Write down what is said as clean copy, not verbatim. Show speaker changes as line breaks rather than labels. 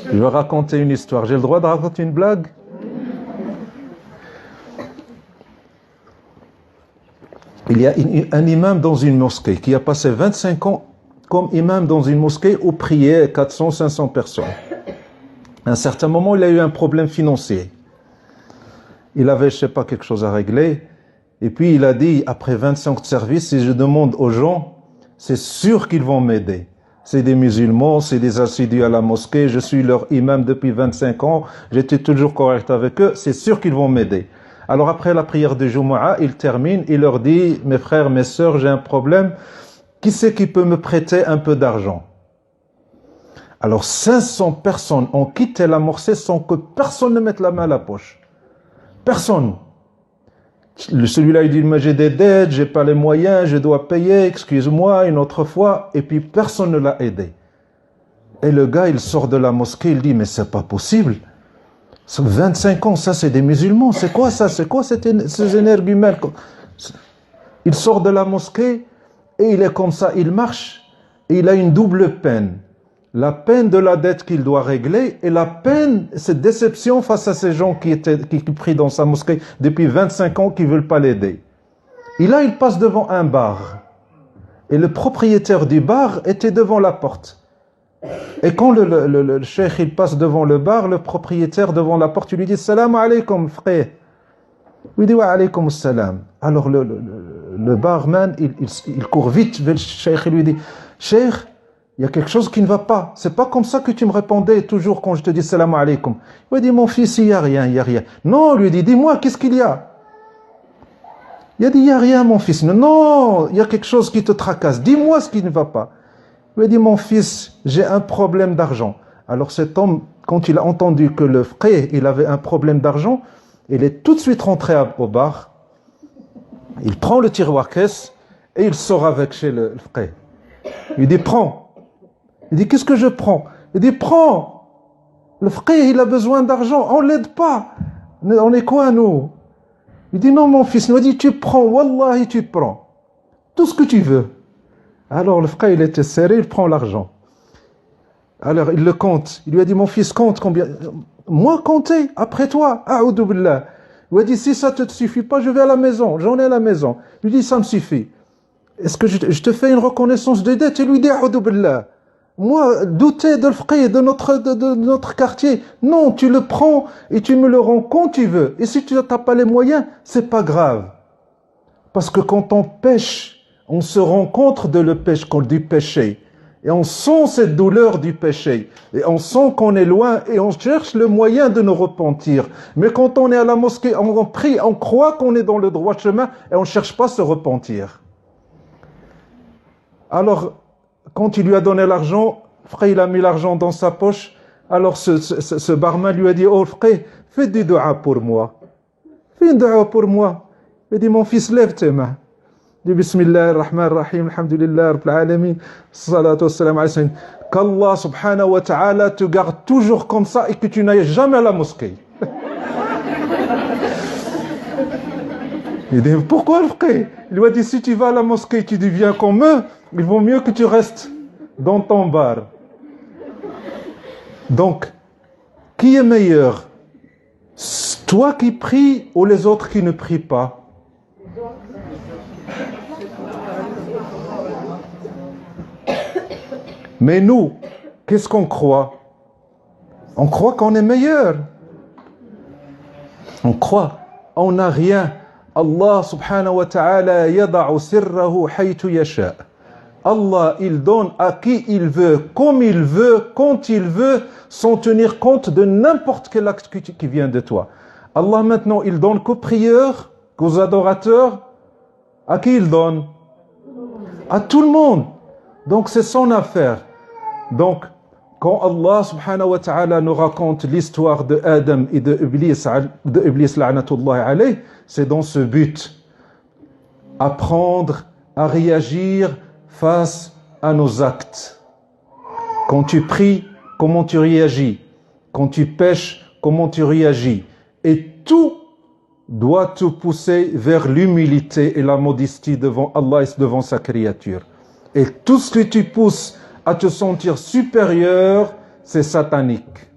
Je vais raconter une histoire. J'ai le droit de raconter une blague? Il y a un imam dans une mosquée qui a passé 25 ans comme imam dans une mosquée où priaient 400, 500 personnes. À un certain moment, il a eu un problème financier. Il avait, je ne sais pas, quelque chose à régler. Et puis, il a dit, après 25 ans de service, si je demande aux gens, c'est sûr qu'ils vont m'aider. C'est des musulmans, c'est des assidus à la mosquée, je suis leur imam depuis 25 ans, j'étais toujours correct avec eux, c'est sûr qu'ils vont m'aider. Alors après la prière de Jumu'ah, il termine, il leur dit, mes frères, mes sœurs, j'ai un problème, qui c'est qui peut me prêter un peu d'argent? Alors 500 personnes ont quitté la mosquée sans que personne ne mette la main à la poche. Personne. Celui-là, il dit, mais j'ai des dettes, j'ai pas les moyens, je dois payer, excuse-moi, une autre fois. Et puis, personne ne l'a aidé. Et le gars, il sort de la mosquée, il dit, mais c'est pas possible. 25 ans, ça, c'est des musulmans. C'est quoi ça? C'est quoi ces énergumènes? Il sort de la mosquée et il est comme ça, il marche et il a une double peine. La peine de la dette qu'il doit régler et la peine, cette déception face à ces gens qui prient dans sa mosquée depuis 25 ans qui ne veulent pas l'aider. Et là, il passe devant un bar. Et le propriétaire du bar était devant la porte. Et quand le cheikh il passe devant le bar, le propriétaire devant la porte, il lui dit « Salam alaykoum, frère ». Il dit « Wa alaykoum salam ». Alors le barman, il court vite vers le cheikh et lui dit « Cheikh, il y a quelque chose qui ne va pas. C'est pas comme ça que tu me répondais toujours quand je te dis salam alaykoum. » Il lui dit, mon fils, il n'y a rien, il n'y a rien. Non, lui dit, dis-moi, qu'est-ce qu'il y a? Il a dit, il n'y a rien, mon fils. Non, il y a quelque chose qui te tracasse. Dis-moi ce qui ne va pas. Il lui dit, mon fils, j'ai un problème d'argent. Alors cet homme, quand il a entendu que le frère, il avait un problème d'argent, il est tout de suite rentré au bar. Il prend le tiroir caisse et il sort avec chez le frère. Il dit, prends. Il dit, qu'est-ce que je prends? Il dit, prends. Le frère, il a besoin d'argent. On ne l'aide pas. On est quoi, nous? Il dit, non, mon fils. Il dit, tu prends. Wallahi, tu prends. Tout ce que tu veux. Alors, le frère, il était serré, il prend l'argent. Alors, il le compte. Il lui a dit, mon fils, compte combien? Moi, compter, après toi. A'oudou billah. Il lui a dit, si ça ne te suffit pas, je vais à la maison. J'en ai à la maison. Il lui dit, ça me suffit. Est-ce que je te fais une reconnaissance de dette? Il lui dit, a'oudou billah. Moi, douter de l'fqih de notre quartier, non, tu le prends et tu me le rends quand tu veux. Et si tu n'as pas les moyens, c'est pas grave. Parce que quand on pêche, on se rend compte du péché. Et on sent cette douleur du péché. Et on sent qu'on est loin et on cherche le moyen de nous repentir. Mais quand on est à la mosquée, on prie, on croit qu'on est dans le droit chemin et on ne cherche pas à se repentir. Alors, quand il lui a donné l'argent, frère, il a mis l'argent dans sa poche. Alors ce barman lui a dit, oh frère, fais des doigts pour moi. Fais une doigt pour moi. Il dit, mon fils, lève tes mains. Il dit, Bismillah ar-Rahman ar-Rahim, alhamdulillah, rabbil alamin, salatu wassalam ala sayyidina. Qu'Allah subhanahu wa ta'ala te garde toujours comme ça et que tu n'ailles jamais à la mosquée. Il dit, pourquoi le frère? Il lui a dit, si tu vas à la mosquée, tu deviens comme eux, il vaut mieux que tu restes dans ton bar. Donc, qui est meilleur? Toi qui pries ou les autres qui ne prient pas? Mais nous, qu'est-ce qu'on croit? On croit qu'on est meilleur. On croit, on n'a rien. Allah subhanahu wa ta'ala yada'u sirrahu haythu yasha'. Allah, il donne à qui il veut, comme il veut, quand il veut, sans tenir compte de n'importe quel acte qui vient de toi. Allah maintenant, il donne qu'aux prieurs, qu'aux adorateurs. À qui il donne? À tout le monde. Donc c'est son affaire. Donc, quand Allah subhanahu wa ta'ala nous raconte l'histoire de Adam et de Iblis la'natullahi alayh, c'est dans ce but. Apprendre à réagir face à nos actes. Quand tu pries, comment tu réagis? Quand tu pêches, comment tu réagis? Et tout doit te pousser vers l'humilité et la modestie devant Allah et devant sa créature. Et tout ce que tu pousses à te sentir supérieur, c'est satanique.